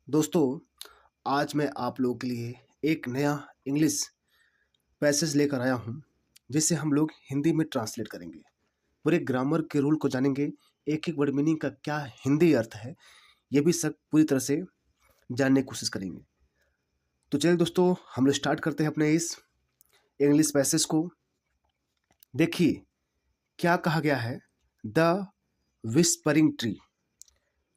दोस्तों, आज मैं आप लोगों के लिए एक नया इंग्लिश पैसेज लेकर आया हूँ, जिसे हम लोग हिंदी में ट्रांसलेट करेंगे। पूरे ग्रामर के रूल को जानेंगे, एक एक वर्ड मीनिंग का क्या हिंदी अर्थ है, ये भी सब पूरी तरह से जानने की कोशिश करेंगे। तो चलिए दोस्तों, हम लोग स्टार्ट करते हैं अपने इस इंग्लिश पैसेज को। देखिए क्या कहा गया है, the whispering tree.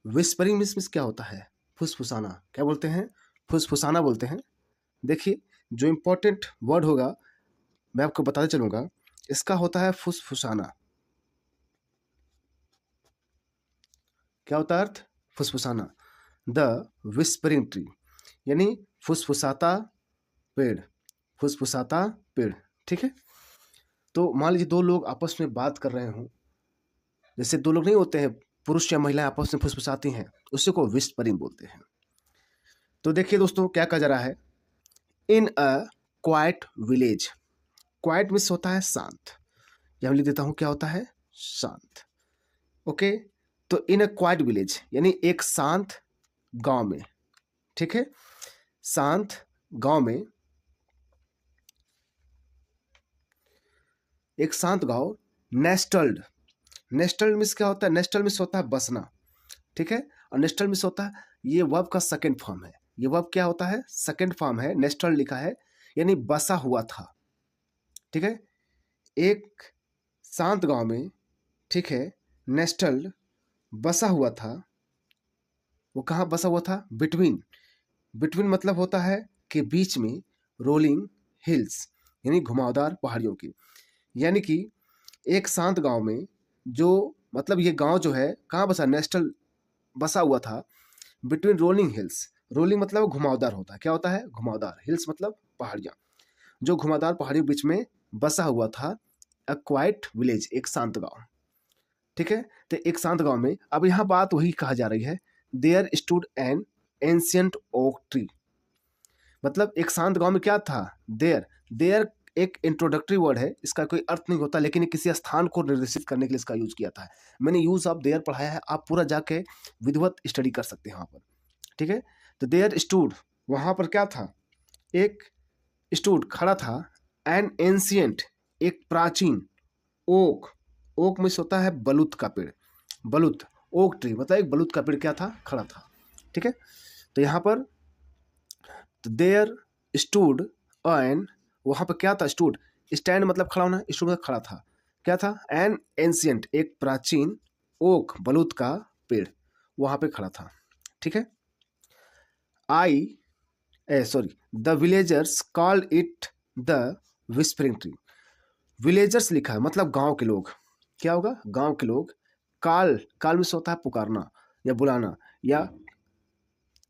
Whispering means क्या होता है? फुसफुसाना। क्या बोलते हैं? फुसफुसाना बोलते हैं। देखिए, जो इम्पोर्टेंट वर्ड होगा मैं आपको बताते चलूंगा, इसका होता है फुसफुसाना। क्या होता है अर्थ? फुसफुसाना। द विस्परिंग ट्री यानी फुसफुसाता पेड़। फुसफुसाता पेड़, ठीक है। तो मान लीजिए दो लोग आपस में बात कर रहे हों, जैसे दो लोग नहीं होते हैं, पुरुष या महिला आपस में फुसफुसाती हैं, उसी को विस्परिंग बोलते हैं। तो देखिए दोस्तों, क्या कहा जा रहा है, इन अ क्वाइट विलेज। क्वाइट मीन्स होता है शांत, या मैं लिख देता हूं क्या होता है? शांत। ओके। तो इन अ क्वाइट विलेज यानी एक शांत गांव में, ठीक है, शांत गांव में, एक शांत गांव। नेस्टल्ड। नेस्टल्ड मीन्स क्या होता है? नेस्टल्ड मीन्स होता है बसना, ठीक है। और नेस्टल्ड मीन्स होता है, ये वर्ब का सेकंड फॉर्म है। ये वर्ब क्या होता है? सेकंड फॉर्म है। नेस्टल्ड लिखा है यानी बसा हुआ था, ठीक है। एक शांत गांव में, ठीक है, नेस्टल्ड बसा हुआ था। वो कहाँ बसा हुआ था? बिटवीन। बिटवीन मतलब होता है कि बीच में, रोलिंग हिल्स यानी घुमावदार पहाड़ियों की। यानी कि एक शांत गांव में, जो मतलब ये गांव जो है कहाँ बसा? नेस्टल बसा हुआ था बिटवीन रोलिंग हिल्स। रोलिंग मतलब घुमावदार होता है। क्या होता है? घुमावदार। हिल्स मतलब पहाड़ियाँ। जो घुमावदार पहाड़ियों के बीच में बसा हुआ था अ क्वाइट विलेज, एक शांत गांव, ठीक है। तो एक शांत गांव में, अब यहाँ बात वही कहा जा रही है, there stood an ancient oak tree. मतलब एक शांत गांव में क्या था? देयर। देयर एक इंट्रोडक्टरी वर्ड है, इसका कोई अर्थ नहीं होता, लेकिन ये किसी स्थान को निर्देशित करने के लिए इसका यूज किया था। मैंने यूज ऑफ देयर पढ़ाया है, आप पूरा जाके विधिवत स्टडी कर सकते हैं वहां पर, ठीक है। तो देयर स्टूड, वहां पर क्या था? एक स्टूड खड़ा था, एन एंशियंट एक प्राचीन, ओक। ओक में होता है बलूत का पेड़। बलूत, ओक ट्री मतलब एक बलूत का पेड़ क्या था? खड़ा था, ठीक है। तो यहाँ पर देयर स्टूड एन, वहां पर क्या था? स्टूड, स्टैंड मतलब खड़ा होना, स्टूड मतलब खड़ा था। क्या था? एन एंशियंट एक प्राचीन, ओक बलूत का पेड़ वहां पे खड़ा था, ठीक है। आई sorry, the villagers called it the whispering tree. Villagers लिखा है मतलब गांव के लोग। क्या होगा? गांव के लोग। काल, काल में होता है पुकारना या बुलाना, या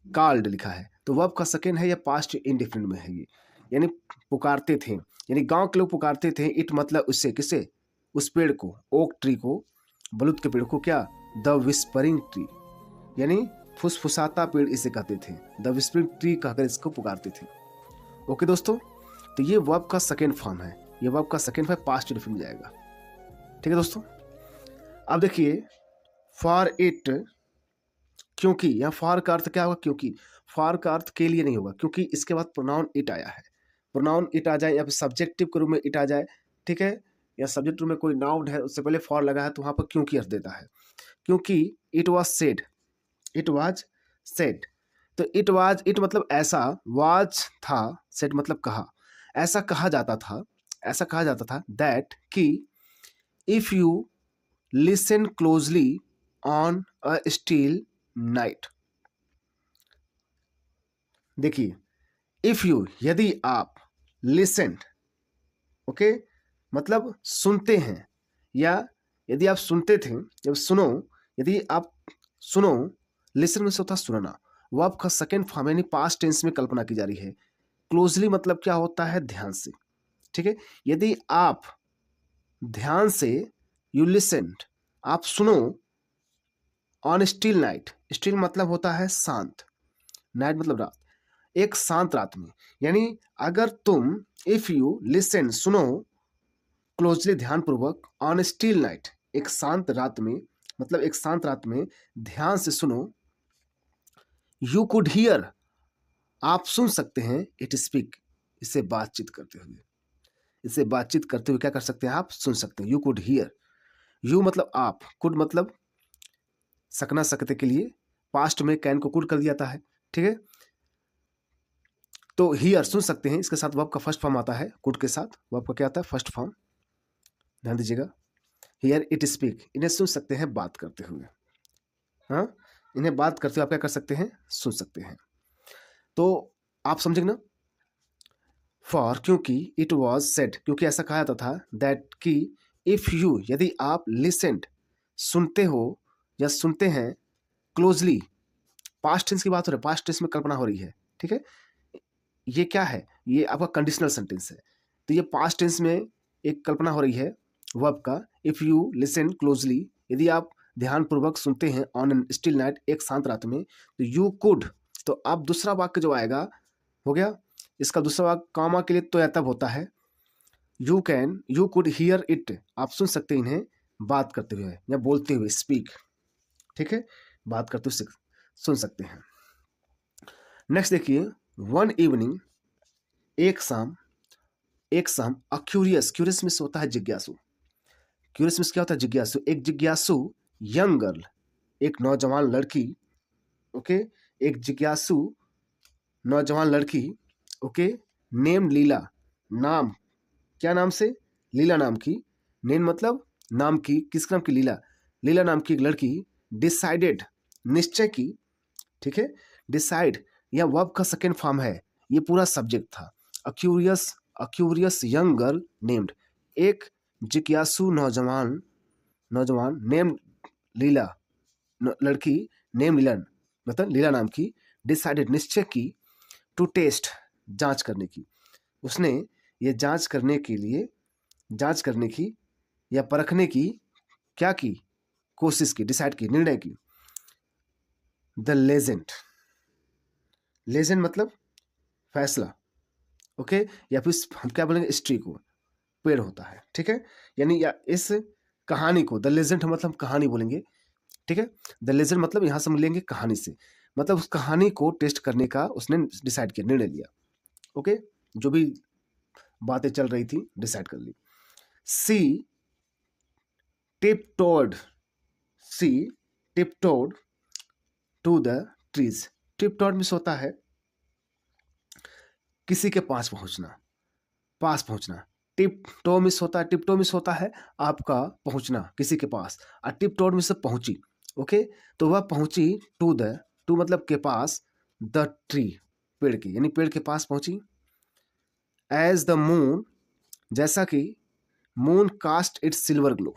कॉल्ड लिखा है तो वर्ब का सेकेंड है या पास्ट इंडिफिनिट में है ये, यानी पुकारते थे, यानी गांव के लोग पुकारते थे। इट मतलब उससे, किसे? उस पेड़ को, ओक ट्री को, बलूत के पेड़ को। क्या? द विस्परिंग ट्री यानी फुसफुसाता पेड़ इसे कहते थे। द विस्परिंग ट्री कहकर इसको पुकारते थे। ओके दोस्तों, तो ये वर्ब का सेकेंड फॉर्म है। ये वर्ब का सेकेंड फॉर्म पास्ट इंडिफिनिट में जाएगा, ठीक है दोस्तों। अब देखिए, फॉर इट, क्योंकि, या फॉर का अर्थ क्या होगा? क्योंकि। फॉर का अर्थ के लिए नहीं होगा, क्योंकि इसके बाद प्रोनाउन इट आया है। प्रोनाउन इट आ जाए या फिर सब्जेक्टिव के रूप में इट आ जाए, ठीक है, या सब्जेक्ट रूप में कोई नाउन है उससे पहले फॉर लगा है तो वहां पर क्योंकि अर्थ देता है। क्योंकि it was said, it was said. तो इट वाज, इट मतलब ऐसा, वाज था, सेड मतलब कहा। ऐसा कहा जाता था, ऐसा कहा जाता था दैट कि if you listen closely on a steel night. देखिए, इफ यू यदि आप, लिसन, ओके, मतलब सुनते हैं, या यदि आप सुनते थे, जब सुनो, यदि आप सुनो, लिसन में से होता सुनना। वो आपका सेकेंड फॉर्म यानी पास्ट टेंस में कल्पना की जा रही है। क्लोजली मतलब क्या होता है? ध्यान से, ठीक है। यदि आप ध्यान से, यू लिसन, आप सुनो, ऑन स्टिल नाइट, स्टिल मतलब होता है शांत, नाइट मतलब रात, एक शांत रात में। यानी अगर तुम, इफ यू लिसन सुनो, क्लोजली ध्यानपूर्वक, ऑन स्टिल नाइट एक शांत रात में, मतलब एक शांत रात में ध्यान से सुनो, यू कुड हियर, आप सुन सकते हैं, इट स्पीक, इससे बातचीत करते हुए, इससे बातचीत करते हुए क्या कर सकते हैं, आप सुन सकते हैं। यू कुड हियर, यू मतलब आप, कुड मतलब सकना सकते के लिए पास्ट में कैन को कुड कर दिया था है, ठीक है। तो हियर सुन सकते हैं, इसके साथ वर्ब का फर्स्ट फॉर्म आता है, कुड के साथ वर्ब का क्या आता है, फर्स्ट फॉर्म, ध्यान दीजिएगा। हियर इट स्पीक, इन्हें सुन सकते हैं बात करते हुए, हाँ, इन्हें बात करते हुए आप क्या कर सकते हैं, सुन सकते हैं। तो आप समझेंगे ना, फॉर क्योंकि, इट वॉज सेड क्योंकि ऐसा कहा जाता था, दैट कि इफ यू यदि आप लिसेंड सुनते हो या सुनते हैं, क्लोजली, पास्ट टेंस की बात हो रही है, पास्ट टेंस में कल्पना हो रही है, ठीक है। ये क्या है, ये आपका कंडीशनल सेंटेंस है, तो ये पास्ट टेंस में एक कल्पना हो रही है वर्ब का। इफ यू लिसन क्लोजली, यदि आप ध्यानपूर्वक सुनते हैं, ऑन एन स्टिल नाइट, एक शांत रात में, तो यू कुड, तो अब दूसरा वाक्य जो आएगा, हो गया, इसका दूसरा वाक्य कॉमा के लिए तो या तब होता है, you can, you could hear it, आप सुन सकते हैं इन्हें बात करते हुए या बोलते हुए, स्पीक, ठीक है, बात करते हुए सुन सकते हैं। नेक्स्ट देखिए, वन इवनिंग, एक शाम, एक शाम, अ क्यूरियस, क्यूरियस मीन्स होता है जिज्ञासु, क्यूरियस मीन्स क्या होता है, जिज्ञासु, एक जिज्ञासु यंग गर्ल, एक नौजवान लड़की, ओके, एक जिज्ञासु नौजवान लड़की, ओके, नेम लीला, नाम, क्या नाम से, लीला नाम की, नेम मतलब नाम की, किस नाम की, लीला, लीला नाम की एक लड़की, डिसाइडेड निश्चय की, ठीक है, डिसाइड यह वर्ब का सेकेंड फॉर्म है, ये पूरा सब्जेक्ट था। A curious young girl named, एक जिज्ञासु नौजवान, नौजवान, नेम लीला, लड़की, नेम लीलन मतलब लीला नाम की, डिसाइडेड निश्चय की, टू टेस्ट जांच करने की, उसने ये जांच करने के लिए, जांच करने की या परखने की क्या की, कोशिश की, डिसाइड की, निर्णय की। द लेजेंड, लेजेंड मतलब फैसला, ओके, या फिर हम क्या बोलेंगे, स्ट्री को, पेड़ होता है, ठीक है, यानी या इस कहानी को, द लेजेंड मतलब कहानी बोलेंगे, ठीक है, द लेजेंड मतलब यहां से हम लेंगे कहानी से, मतलब उस कहानी को टेस्ट करने का उसने डिसाइड किया, निर्णय लिया, ओके, जो भी बातें चल रही थी डिसाइड कर ली। सी टिपटोड, सी टिपटोड टू द ट्रीज, टिपटोड मीन्स होता है किसी के पास पहुंचना, पास पहुंचना, टिप टो मिस होता है, टिप टो मिस होता है आपका पहुंचना किसी के पास, और टिप टोड मिस पहुंची, ओके, तो वह पहुंची टू द, टू मतलब के पास, द ट्री पेड़ की, यानी पेड़ के पास पहुंची। एज द मून, जैसा कि moon cast its silver glow,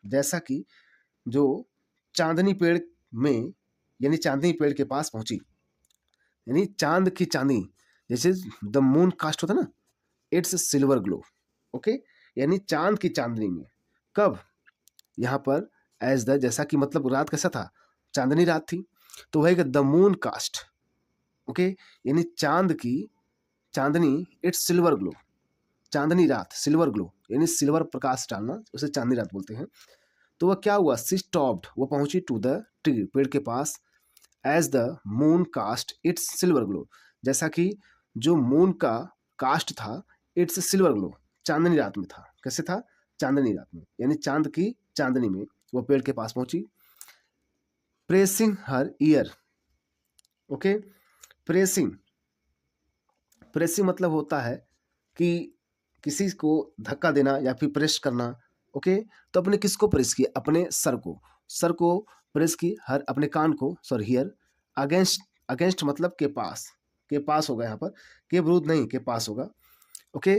जैसा कि जो चांदनी पेड़ में, यानी चांदनी पेड़ के पास पहुंची, यानी चांद की चांदनी, जैसे द मून कास्ट होता ना, इट्स सिल्वर ग्लो, ओके, यानी चांद की चांदनी में, कब, यहां पर एज द, जैसा कि मतलब रात कैसा था, चांदनी रात थी, तो वही द मून कास्ट, ओके, यानी चांद की चांदनी, इट्स सिल्वर ग्लो, चांदनी रात, सिल्वर ग्लो यानी सिल्वर प्रकाश डालना, उसे चांदनी रात बोलते हैं। तो वह क्या हुआ, सी स्टॉप्ड, वो पहुंची टू द ट्री पेड़ के पास, as the moon cast its silver glow, जैसा कि जो मून का कास्ट था, इट्स सिल्वर ग्लो, चांदनी रात में था, कैसे था, चांदनी रात में, यानी चांद की चांदनी में वो पेड़ के पास पहुंची। प्रेसिंग हर ईयर, ओके, प्रेसिंग, प्रेसिंग मतलब होता है कि किसी को धक्का देना या फिर प्रेस करना, ओके, तो अपने किसको प्रेस किया, अपने सर को, सर को प्रेस की, हर अपने कान को, सॉरी हियर, अगेंस्ट, अगेंस्ट मतलब के पास होगा, यहाँ पर के विरुद्ध नहीं, के पास होगा, ओके,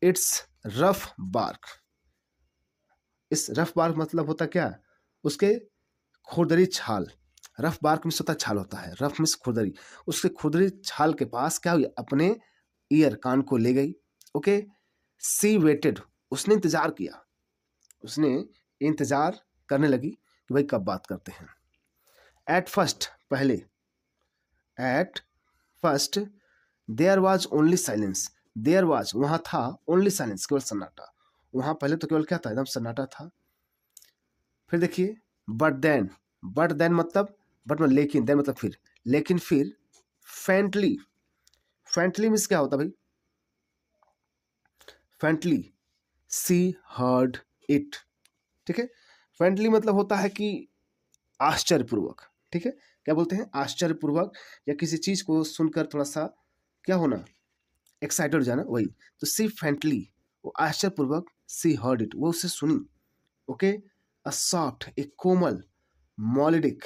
इट्स रफ बार्क, इस रफ बार्क मतलब होता क्या, उसके खुरदरी छाल, रफ बार्क मिस होता छाल होता है, रफ मिस खुरदरी, उसके खुरदरी छाल के पास क्या हुई, अपने ईयर कान को ले गई, ओके। सी वेटेड, उसने इंतजार किया, उसने इंतजार करने लगी कि भाई कब बात करते हैं। एट फर्स्ट, पहले, at first, there was only silence, there was वहां था, ओनली साइलेंस केवल सन्नाटा, वहां पहले तो केवल क्या था, एकदम सन्नाटा था। फिर देखिए, बट देन, बट देन मतलब, बट मतलब लेकिन, देन मतलब फिर, लेकिन फिर फेंटली, फेंटली मीन्स क्या होता है भाई? फेंटली सी हर्ड इट, ठीक है। फेंटली मतलब होता है कि आश्चर्यपूर्वक, ठीक है। क्या बोलते हैं? आश्चर्यपूर्वक, या किसी चीज को सुनकर थोड़ा सा क्या होना, एक्साइटेड हो जाना, वही। तो सी फेंटली, वो आश्चर्यपूर्वक, सी हर्ड इट, वो उसे सुनी। ओके, अ सॉफ्ट, एक कोमल, मॉलिडिक,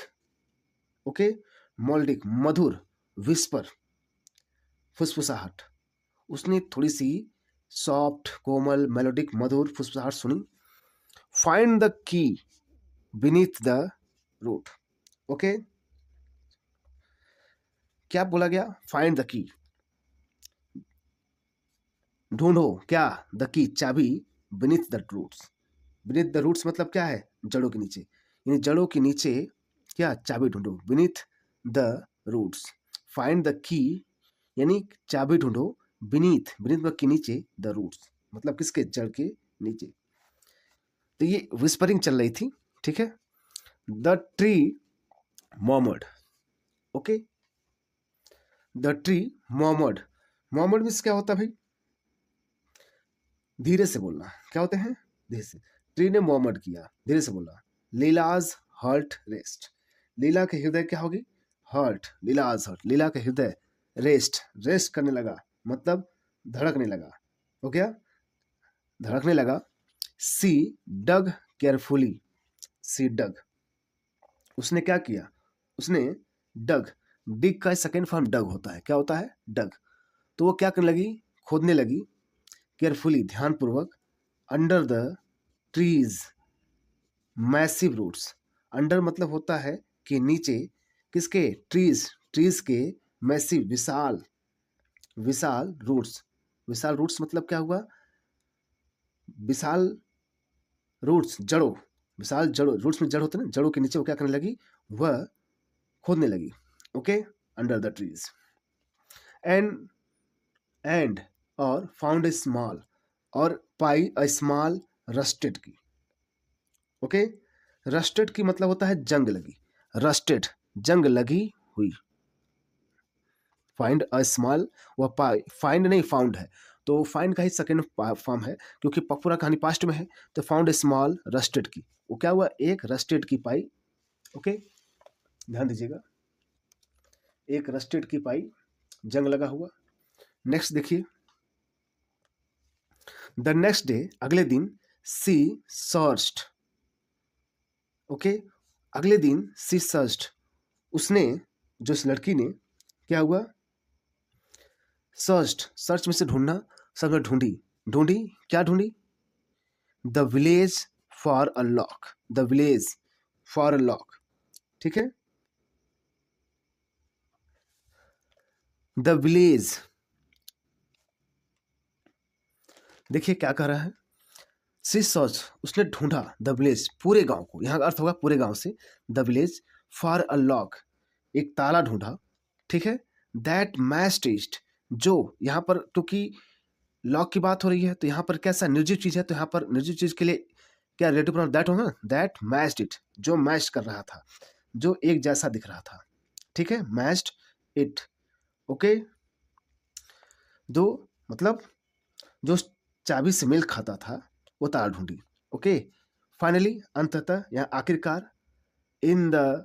ओके, मॉलिडिक मधुर, विस्पर फुसफुसाहट, उसने थोड़ी सी सॉफ्ट कोमल मेलोडिक मधुर फुसफुसाहट सुनी। Find the key beneath the root, okay, क्या बोला गया? फाइंड द की, ढूंढो क्या? द की, चाबी, beneath the roots, beneath the roots मतलब क्या है? जड़ों के नीचे, यानी जड़ों के नीचे क्या? चाबी ढूंढो, beneath the roots. Find the key यानी चाबी ढूंढो, बीनीथ, बीनीथ मतलब के नीचे, द रूट्स मतलब किसके? जड़ के नीचे। तो ये विस्परिंग चल रही थी, ठीक है। The tree murmured, okay, the tree murmured, murmured means क्या होता है भाई? धीरे से बोलना। क्या होते हैं? धीरे से। ट्री ने मॉमर्ड किया, धीरे से बोला। लीलाज हर्ट रेस्ट, लीला के हृदय क्या होगी? हर्ट, लीलाज हर्ट, लीला के हृदय रेस्ट, रेस्ट करने लगा, मतलब धड़कने लगा, हो गया, धड़कने लगा। सी डग केयरफुली, सी डग, उसने क्या किया? उसने डग, डिग का सेकेंड फॉर्म डग होता है। क्या होता है? डग। तो वो क्या करने लगी? खोदने लगी, केयरफुली, ध्यानपूर्वक, under the trees massive roots, under मतलब होता है कि नीचे, किसके? ट्रीज, ट्रीज के मैसिव, विशाल, विशाल रूट्स, विशाल रूट्स मतलब क्या हुआ? विशाल रूट्स, जड़ों, विशाल जड़ों, रूट्स में जड़ होते हैं ना, जड़ों के नीचे वो क्या करने लगी? वह खोदने लगी, okay, under the trees. And और फाउंड ए स्मॉल, और पाई अ स्मॉल रस्टेड की, ओके, रस्टेड की मतलब होता है जंग लगी, रस्टेड जंग लगी हुई। फाइंड अ स्मॉल, वह पाई, फाइंड नहीं फाउंड है, तो फाइंड का ही सेकेंड फॉर्म है, क्योंकि पूरा कहानी पास्ट में है। तो फाउंड ए स्मॉल रस्टेड की, वो क्या हुआ? एक रस्टेड की पाई, ओके, ध्यान दीजिएगा, एक रस्टेड की पाई, जंग लगा हुआ। नेक्स्ट देखिए, द नेक्स्ट डे, अगले दिन, सी सर्च्ड, ओके, अगले दिन सी सर्च्ड, उसने, जो इस लड़की ने, क्या हुआ? सर्च्ड, सर्च में से ढूंढना, सब में ढूंढी, ढूंढी, क्या ढूंढी? The village for a lock, the village for a lock, ठीक है, द विलेज। देखिए क्या कह रहा है? सी सर्च, उसने ढूंढा, द विलेज, पूरे गांव को, यहाँ का अर्थ होगा पूरे गांव से, the village for a lock, एक ताला ढूंढा, ठीक है, दैट मैच्ड इट, जो यहाँ पर, क्योंकि लॉक की बात हो रही है तो यहाँ पर कैसा निर्जीव चीज है, तो यहाँ पर निर्जीव चीज के लिए क्या रिलेटिव प्रोनाउन दैट होगा? दैट मैच्ड इट, जो मैच कर रहा था, जो एक जैसा दिख रहा था, ठीक है, मैच्ड इट, ओके, दो मतलब जो चाबी से मेल खाता था, वो ताला ढूंढी, ओके। फाइनली, अंततः या आखिरकार, in the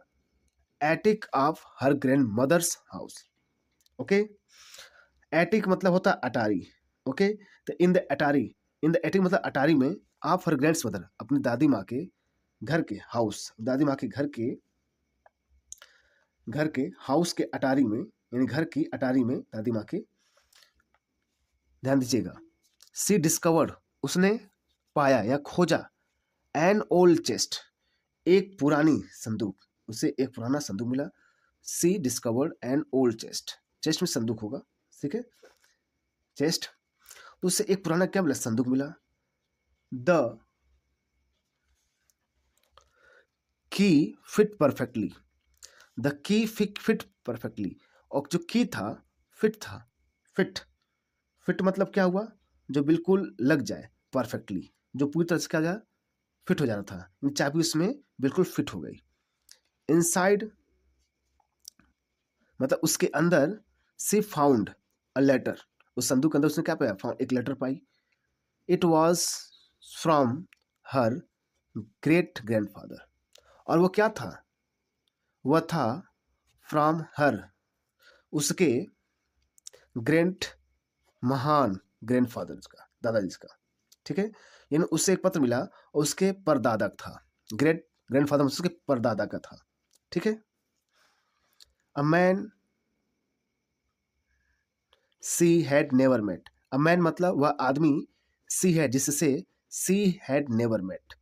attic of her grandmother's house, okay, attic मतलब होता है अटारी, ओके, तो इन द अटारी, इन द एटिक मतलब अटारी में, ऑफ हर ग्रैंड्स मदर, अपनी दादी माँ के घर के, हाउस, दादी माँ के घर के, घर के हाउस के अटारी में, यानी घर की अटारी में दादी माँ के, ध्यान दीजिएगा। सी डिस्कवर्ड, उसने पाया या खोजा, एन ओल्ड चेस्ट, एक पुरानी संदूक, उसे एक पुराना संदूक मिला। She discovered an old chest, chest में संदूक होगा, ठीक है, चेस्ट, तो उससे एक पुराना क्या मिला? संदूक मिला। The key fit perfectly, the key fit perfectly, और जो की था फिट था, फिट, फिट मतलब क्या हुआ? जो बिल्कुल लग जाए, परफेक्टली, जो पूरी तरह से क्या जाए, फिट हो जाना था, चाबी उसमें बिल्कुल फिट हो गई। इनसाइड मतलब उसके अंदर सी फाउंड अ लेटर, उस संदूक के अंदर उसने क्या पाया, एक लेटर पाई। It was from her great grandfather, और वो क्या था, वह था फ्रॉम हर, उसके ग्रेट, महान ग्रैंडफादर का, दादाजी का, ठीक है। यानी उससे एक पत्र मिला और उसके परदादा था, ग्रेट ग्रैंडफादर उसके परदादा का था, ठीक है। A man she had never met, a man मतलब वह आदमी, सी है जिससे, she had never met,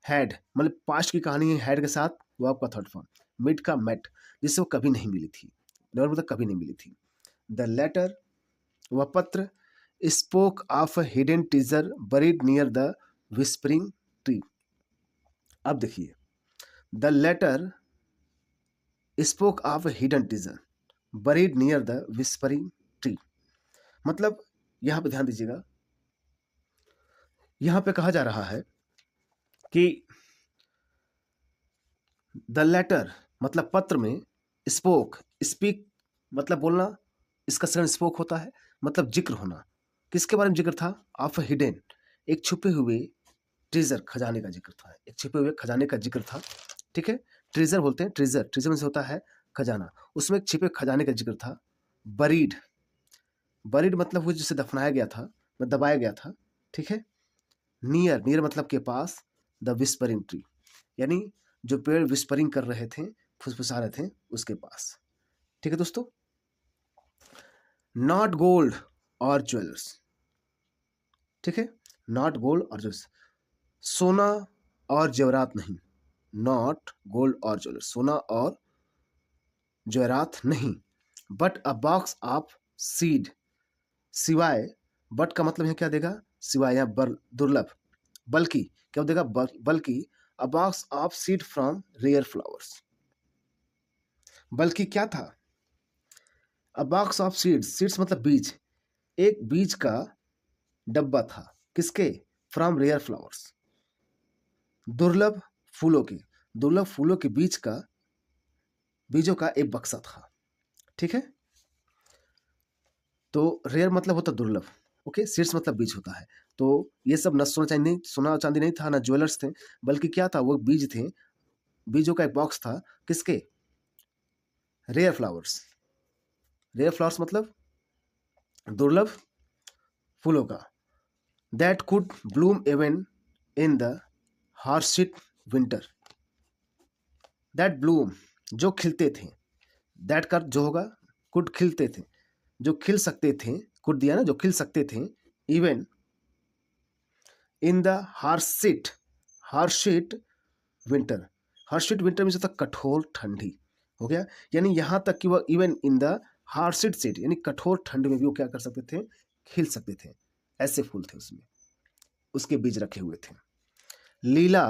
had मतलब पास्ट की कहानी है, हैड के साथ वो आपका थर्ड फॉर्म, मिट का मेट, जिससे वो कभी नहीं मिली थी, नेवर मतलब कभी नहीं मिली थी। द लेटर, वह पत्र, spoke of a hidden treasure buried near the whispering tree. अब देखिए, the letter spoke of a hidden treasure buried near the whispering tree, मतलब यहां पे ध्यान दीजिएगा, यहां पे कहा जा रहा है कि द लेटर मतलब पत्र में, स्पोक, स्पीक मतलब बोलना, इसका सेकंड स्पोक होता है, मतलब जिक्र होना, किसके बारे में जिक्र था, ऑफ हिडन, एक छुपे हुए ट्रेजर, खजाने का जिक्र था, एक छुपे हुए खजाने का जिक्र था, ठीक है। ट्रेजर बोलते हैं, ट्रेजर, ट्रेजर में से होता है खजाना, उसमें एक छिपे खजाने का जिक्र था। बरीड, बरीड मतलब वो जिसे दफनाया गया था, दबाया गया था, ठीक है। नियर, नियर मतलब के पास, द विस्परिंग ट्री, यानी जो पेड़ विस्परिंग कर रहे थे, फुसफुसा रहे थे, उसके पास, ठीक है दोस्तों। नॉट गोल्ड और ज्वेलर्स, ठीक है, नॉट गोल्ड और ज्वेलर्स, सोना और जेवरात नहीं, नॉट गोल्ड और ज्वेलर्स, सोना और जेवरात नहीं, but a box of seed, सिवाय, बट का मतलब यहाँ क्या देगा, सिवाय, या दुर्लभ, बल्कि क्या देगा, बल्कि a box of seed from rare flowers, बल्कि क्या था, a box of seeds, seeds मतलब बीज, एक बीज का डब्बा था, किसके, फ्रॉम रेयर फ्लावर्स, दुर्लभ फूलों के, दुर्लभ फूलों के बीज का, बीजों का एक बक्सा था, ठीक है। तो रेयर मतलब होता दुर्लभ, ओके, सीड्स मतलब बीज होता है। तो ये सब न सोना चांदी नहीं, सोना चांदी नहीं था, ना ज्वेलर्स थे, बल्कि क्या था, वो बीज थे, बीजों का एक बॉक्स था, किसके, रेयर फ्लावर्स, रेयर फ्लावर्स मतलब दुर्लभ फूलों का, that could bloom even in the harshest winter, that bloom जो खिलते थे, दैट का जो होगा, कुड खिलते थे, जो खिल सकते थे, कुड दिया ना, जो खिल सकते थे, even in the harshest, harshest winter, harshest winter में होता कठोर ठंडी, हो गया, यानी यहां तक कि वह इवन इन द हार्शिट सीट, यानी कठोर ठंड में भी वो क्या कर सकते थे, खिल सकते थे, ऐसे फूल थे उसमें, उसके बीज रखे हुए थे। लीला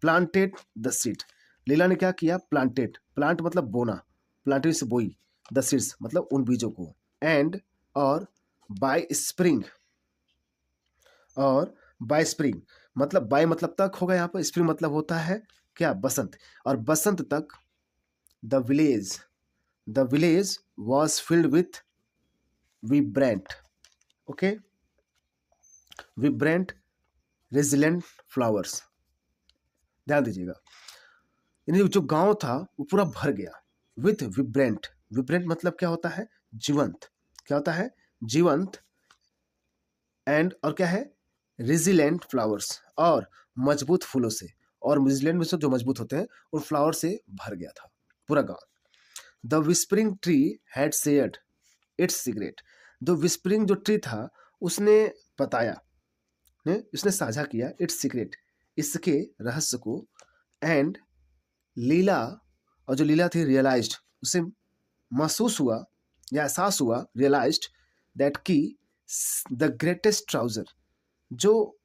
प्लांटेड द सीड, लीला ने क्या किया, प्लांटेड, प्लांट मतलब बोना, प्लांटेड से बोई, द सीड्स मतलब उन बीजों को, एंड और बाय स्प्रिंग, और बाय स्प्रिंग मतलब बाय मतलब तक होगा, यहाँ पर स्प्रिंग मतलब होता है क्या, बसंत, और बसंत तक the village, the village was filled with विब्रेंट, okay, विब्रेंट resilient flowers, ध्यान दीजिएगा, यानी जो गांव था वो पूरा भर गया, विथ विब्रेंट, विब्रेंट मतलब क्या होता है, जीवंत, क्या होता है, जीवंत, एंड और क्या है, रेजिलेंट फ्लावर्स, और मजबूत फूलों से, और रेजिलेंट में से जो मजबूत होते हैं उन फ्लावर से भर गया था पूरा गांव। The whispering tree had shared it's secret, the whispering जो ट्री था उसने बताया, ने उसने साझा किया, इट्स सीक्रेट, इसके रहस्य को, एंड लीला, और जो लीला थी रियलाइज्ड, उसे महसूस हुआ या एहसास हुआ, रियलाइज्ड दैट की द ग्रेटेस्ट ट्राउजर, जो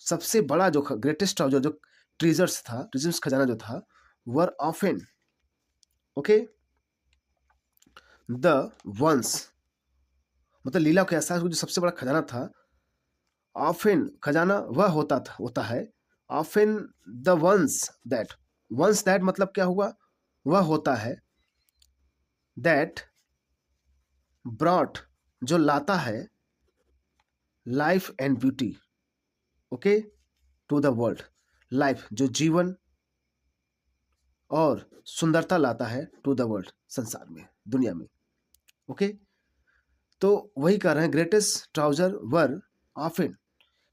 सबसे बड़ा जो ग्रेटेस्ट ट्राउजर, जो ट्रेजर्स था, ट्रेजर्स खजाना जो था, were often, okay, the ones मतलब लीला को एहसास हुआ जो सबसे बड़ा खजाना था, ऑफन खजाना वह होता है, often the ones that, ones that मतलब क्या हुआ, वह होता है, दैट ब्रॉट जो लाता है life and beauty, okay, to the world. Life जो जीवन और सुंदरता लाता है टू द वर्ल्ड, संसार में, दुनिया में, ओके। तो वही कह रहे हैं ग्रेटेस्ट ट्राउजर वर ऑफन,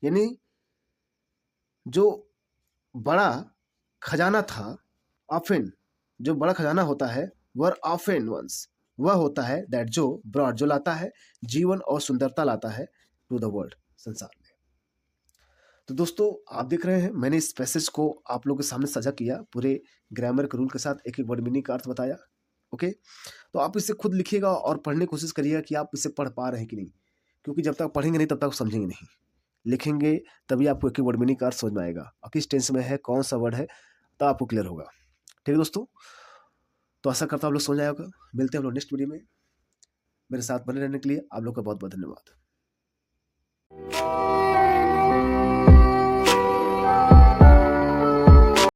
यानी जो बड़ा खजाना था, ऑफन जो बड़ा खजाना होता है, वर ऑफन वंस वह होता है दैट जो ब्रॉड जो लाता है जीवन और सुंदरता लाता है टू द वर्ल्ड, संसार में। तो दोस्तों आप देख रहे हैं मैंने इस पैसेज को आप लोगों के सामने साझा किया, पूरे ग्रामर के रूल के साथ, एक एक वर्ड मीनिंग का अर्थ बताया, ओके। तो आप इसे खुद लिखिएगा और पढ़ने की कोशिश करिएगा कि आप इसे पढ़ पा रहे हैं कि नहीं, क्योंकि जब तक पढ़ेंगे नहीं तब तक समझेंगे नहीं, लिखेंगे तभी आपको एक एक वर्ड मीनिंग का अर्थ समझ में आएगा और किस टेंस में है, कौन सा वर्ड है, तब आपको क्लियर होगा। ठीक है दोस्तों, तो आशा करता हूँ आप लोग समझ आया होगा। मिलते हैं हम लोग नेक्स्ट वीडियो में। मेरे साथ बने रहने के लिए आप लोग का बहुत बहुत धन्यवाद।